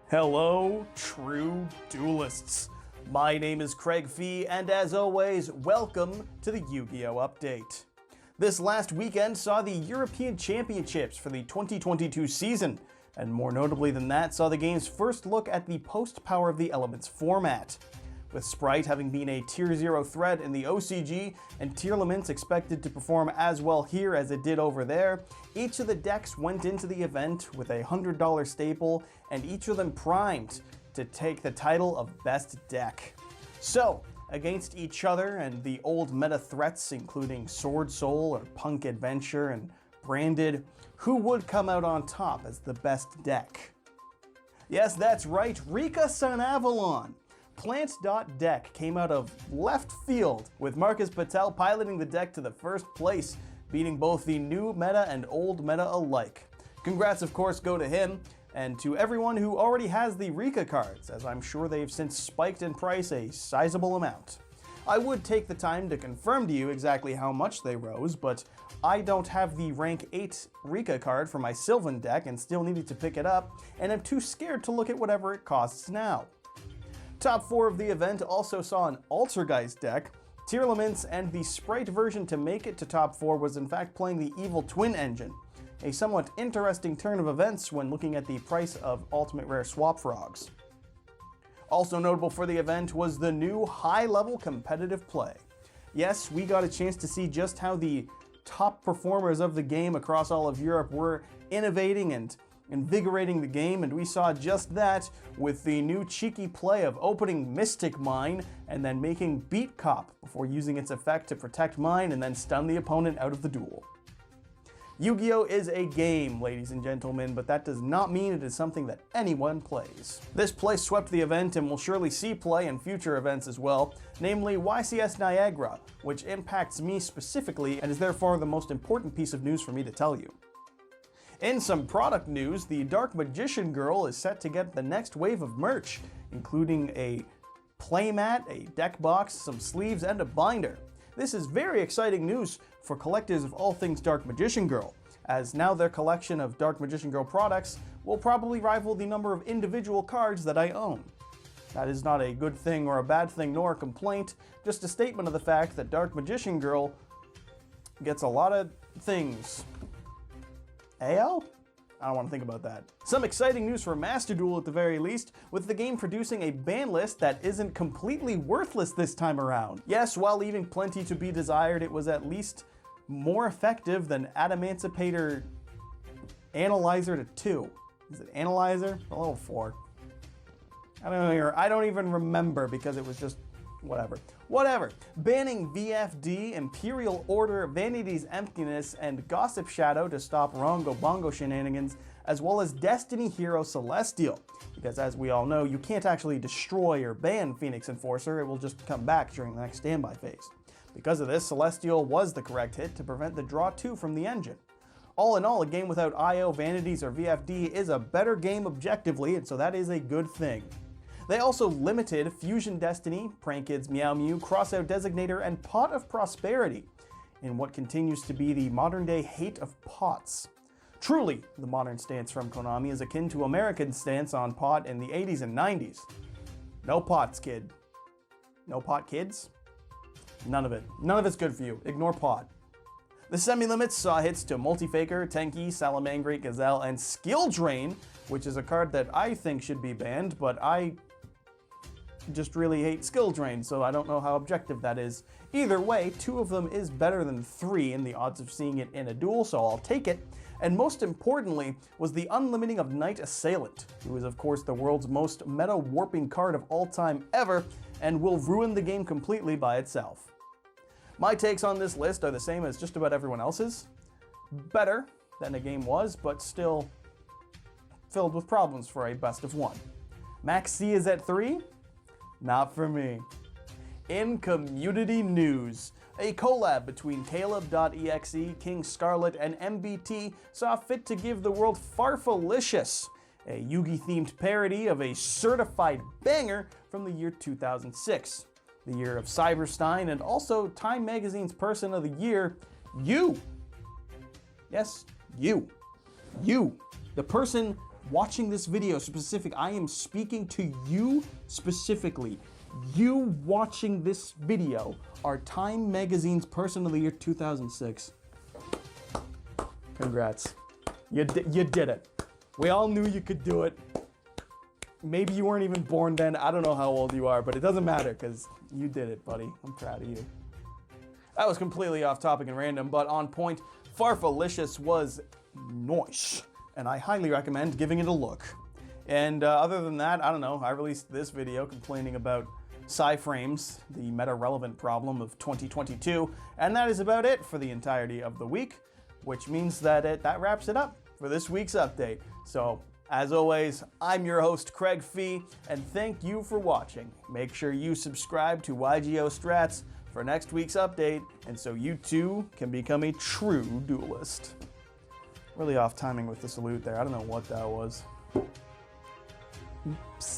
Hello, true duelists. My name is Craig Fee, and as always, welcome to the Yu-Gi-Oh! Update. This last weekend saw the European Championships for the 2022 season, and more notably than that, saw the game's first look at the post-Power of the Elements format. With Sprite having been a Tier 0 threat in the OCG, and Tearlaments expected to perform as well here as it did over there, each of the decks went into the event with a $100 staple, and each of them primed to take the title of Best Deck. So, against each other and the old meta threats including Sword Soul or Punk Adventure and Branded, who would come out on top as the best deck? Yes, that's right, Rika Sun Avalon! Plant.deck came out of left field, with Marcus Patel piloting the deck to the first place, beating both the new meta and old meta alike. Congrats of course go to him, and to everyone who already has the Rika cards, as I'm sure they've since spiked in price a sizable amount. I would take the time to confirm to you exactly how much they rose, but I don't have the rank 8 Rika card for my Sylvan deck and still needed to pick it up, and I'm too scared to look at whatever it costs now. Top 4 of the event also saw an Altergeist deck. Tearlaments and the Sprite version to make it to top 4 was in fact playing the Evil Twin engine. A somewhat interesting turn of events when looking at the price of Ultimate Rare Swap Frogs. Also notable for the event was the new high-level competitive play. Yes, we got a chance to see just how the top performers of the game across all of Europe were innovating and invigorating the game, and we saw just that with the new cheeky play of opening Mystic Mine and then making Beat Cop before using its effect to protect mine and then stun the opponent out of the duel. Yu-Gi-Oh! Is a game, ladies and gentlemen, but that does not mean it is something that anyone plays. This play swept the event and will surely see play in future events as well, namely YCS Niagara, which impacts me specifically and is therefore the most important piece of news for me to tell you. In some product news, the Dark Magician Girl is set to get the next wave of merch, including a playmat, a deck box, some sleeves, and a binder. This is very exciting news for collectors of all things Dark Magician Girl, as now their collection of Dark Magician Girl products will probably rival the number of individual cards that I own. That is not a good thing or a bad thing nor a complaint, just a statement of the fact that Dark Magician Girl gets a lot of things. AL? I don't want to think about that. Some exciting news for Master Duel at the very least, with the game producing a ban list that isn't completely worthless this time around. Yes, while leaving plenty to be desired, it was at least more effective than Adamancipator Analyzer to 2. Is it Analyzer? A level 4. I don't even remember because it was just whatever. Banning VFD, Imperial Order, Vanity's Emptiness, and Gossip Shadow to stop Rongo Bongo shenanigans, as well as Destiny Hero Celestial. Because as we all know, you can't actually destroy or ban Phoenix Enforcer, it will just come back during the next standby phase. Because of this, Celestial was the correct hit to prevent the draw 2 from the engine. All in all, a game without IO, Vanities, or VFD is a better game objectively, and so that is a good thing. They also limited Fusion Destiny, Prank Kids Meow Mew, Crossout Designator, and Pot of Prosperity, in what continues to be the modern-day hate of pots. Truly, the modern stance from Konami is akin to American stance on pot in the 80s and 90s. No pots, kid. No pot, kids? None of it. None of it's good for you. Ignore pot. The semi-limits saw hits to Multifaker, Tenki, Salamangreat, Gazelle, and Skill Drain, which is a card that I think should be banned, but I just really hate Skill Drain, so I don't know how objective that is. Either way, 2 of them is better than 3 in the odds of seeing it in a duel, so I'll take it. And most importantly was the unlimiting of Knight Assailant, who is of course the world's most meta-warping card of all time ever, and will ruin the game completely by itself. My takes on this list are the same as just about everyone else's. Better than the game was, but still filled with problems for a best of 1. Max C is at 3? Not for me. In community news, a collab between Caleb.exe, King Scarlet, and MBT saw fit to give the world Farfalicious, a Yugi-themed parody of a certified banger from the year 2006, the year of Cyberstein, and also Time Magazine's Person of the Year, you. Yes, you. You, the person watching this video specific, I am speaking to you specifically. You watching this video are Time Magazine's Person of the Year 2006. Congrats. You did it. We all knew you could do it. Maybe you weren't even born then. I don't know how old you are, but it doesn't matter because you did it, buddy. I'm proud of you. That was completely off topic and random, but on point. Farfalicious was nice, and I highly recommend giving it a look. And other than that, I don't know, I released this video complaining about sci-frames, the meta-relevant problem of 2022, and that is about it for the entirety of the week, which means that that wraps it up for this week's update. So, as always, I'm your host, Craig Fee, and thank you for watching. Make sure you subscribe to YGO Strats for next week's update, and so you too can become a true duelist. Really off timing with the salute there. I don't know what that was. Oops.